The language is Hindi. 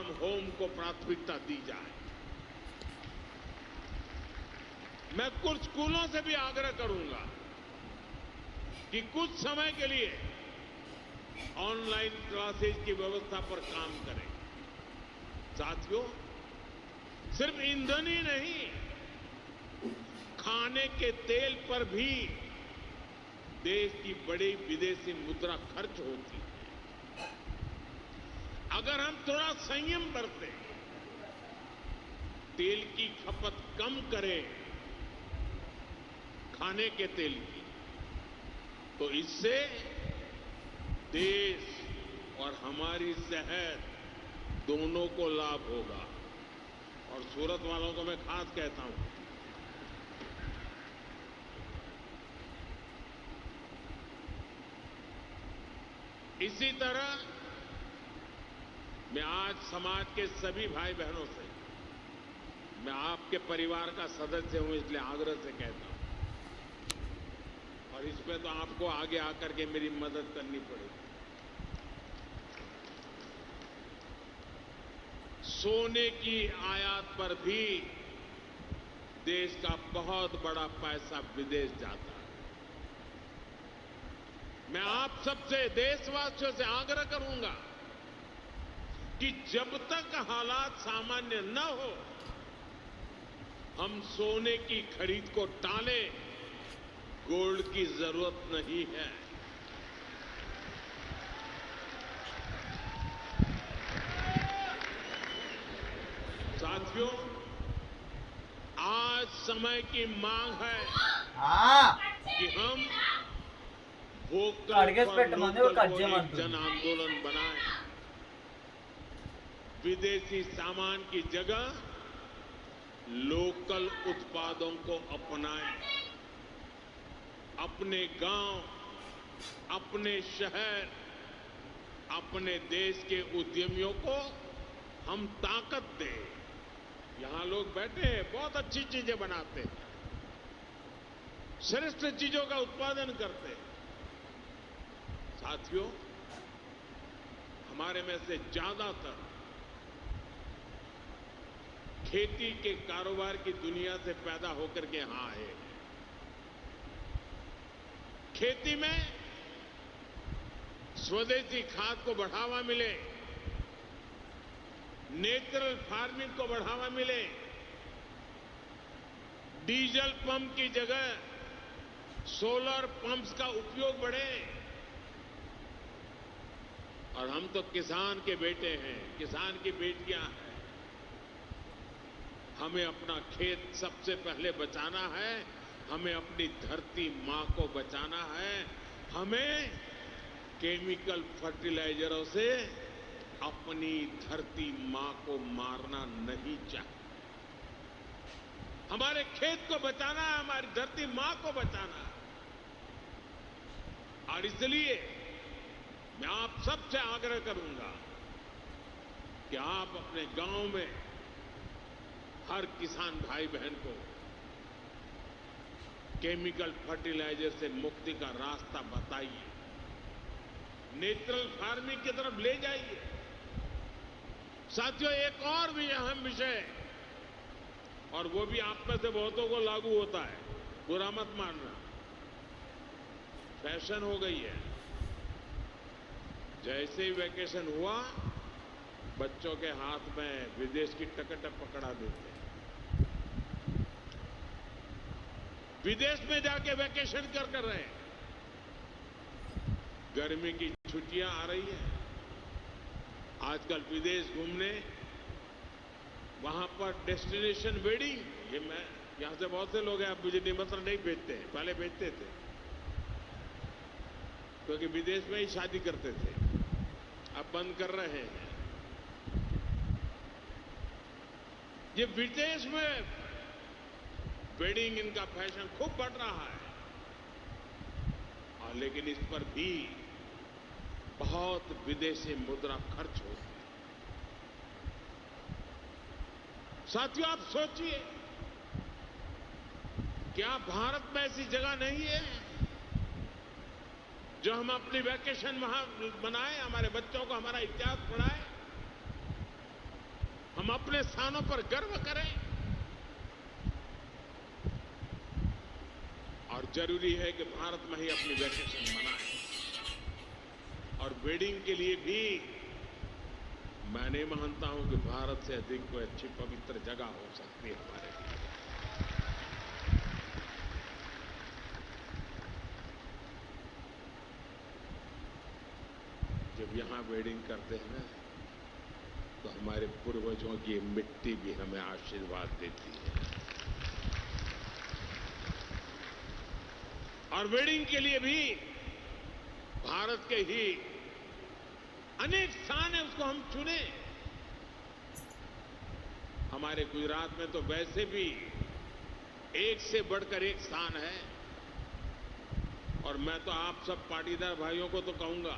फ्रॉम होम को प्राथमिकता दी जाए। मैं कुछ स्कूलों से भी आग्रह करूंगा कि कुछ समय के लिए ऑनलाइन क्लासेज की व्यवस्था पर काम करें। साथियों, सिर्फ ईंधन ही नहीं, खाने के तेल पर भी देश की बड़ी विदेशी मुद्रा खर्च होती है। अगर हम थोड़ा संयम बरतें, तेल की खपत कम करें, खाने के तेल की, तो इससे देश और हमारी सेहत दोनों को लाभ होगा। और सूरत वालों को मैं खास कहता हूं, इसी तरह मैं आज समाज के सभी भाई बहनों से, मैं आपके परिवार का सदस्य हूं इसलिए आग्रह से कहता हूं, और इसमें तो आपको आगे आकर के मेरी मदद करनी पड़ेगी। सोने की आयात पर भी देश का बहुत बड़ा पैसा विदेश जाता है। मैं आप सबसे, देशवासियों से आग्रह करूंगा कि जब तक हालात सामान्य न हो, हम सोने की खरीद को टालें। गोल्ड की जरूरत नहीं है। साथियों, आज समय की मांग है कि हम वोकल फॉर लोकल को एक जन आंदोलन बनाएं। विदेशी सामान की जगह लोकल उत्पादों को अपनाएं। अपने गांव, अपने शहर, अपने देश के उद्यमियों को हम ताकत दें। यहां लोग बैठे हैं, बहुत अच्छी चीजें बनाते हैं, श्रेष्ठ चीजों का उत्पादन करते हैं। साथियों, हमारे में से ज्यादातर खेती के कारोबार की दुनिया से पैदा होकर के यहां आए हैं। खेती में स्वदेशी खाद को बढ़ावा मिले, नेचुरल फार्मिंग को बढ़ावा मिले, डीजल पंप की जगह सोलर पंप्स का उपयोग बढ़े। और हम तो किसान के बेटे हैं, किसान की बेटियां हैं। हमें अपना खेत सबसे पहले बचाना है, हमें अपनी धरती मां को बचाना है। हमें केमिकल फर्टिलाइजरों से अपनी धरती मां को मारना नहीं चाहिए। हमारे खेत को बचाना है, हमारी धरती मां को बचाना है। और इसलिए मैं आप सबसे आग्रह करूंगा कि आप अपने गांव में हर किसान भाई बहन को केमिकल फर्टिलाइजर से मुक्ति का रास्ता बताइए, नेचुरल फार्मिंग की तरफ ले जाइए। साथियों, एक और भी अहम विषय, और वो भी आप में से बहुतों को लागू होता है, बुरा मत मानना, फैशन हो गई है। जैसे ही वैकेशन हुआ, बच्चों के हाथ में विदेश की टिकट पकड़ा देते हैं। विदेश में जाके वैकेशन कर रहे हैं। गर्मी की छुट्टियां आ रही है, आजकल विदेश घूमने, वहां पर डेस्टिनेशन वेडिंग, ये मैं यहां से बहुत से लोग हैं, अब मुझे निमंत्रण नहीं भेजते हैं, पहले भेजते थे क्योंकि विदेश में ही शादी करते थे, अब बंद कर रहे हैं। ये विदेश में वेडिंग, इनका फैशन खूब बढ़ रहा है, और लेकिन इस पर भी बहुत विदेशी मुद्रा खर्च होती है। साथियों, आप सोचिए, क्या भारत में ऐसी जगह नहीं है जो हम अपनी वैकेशन वहां बनाएं, हमारे बच्चों को हमारा इतिहास पढ़ाएं? अपने स्थानों पर गर्व करें और जरूरी है कि भारत में ही अपनी वैकेशन मनाएं। और वेडिंग के लिए भी मैं नहीं मानता हूं कि भारत से अधिक कोई अच्छी पवित्र जगह हो सकती है हमारे लिए। जब यहां वेडिंग करते हैं ना, तो हमारे पूर्वजों की मिट्टी भी हमें आशीर्वाद देती है। और वेडिंग के लिए भी भारत के ही अनेक स्थान है, उसको हम चुने। हमारे गुजरात में तो वैसे भी एक से बढ़कर एक स्थान है। और मैं तो आप सब पाटीदार भाइयों को तो कहूंगा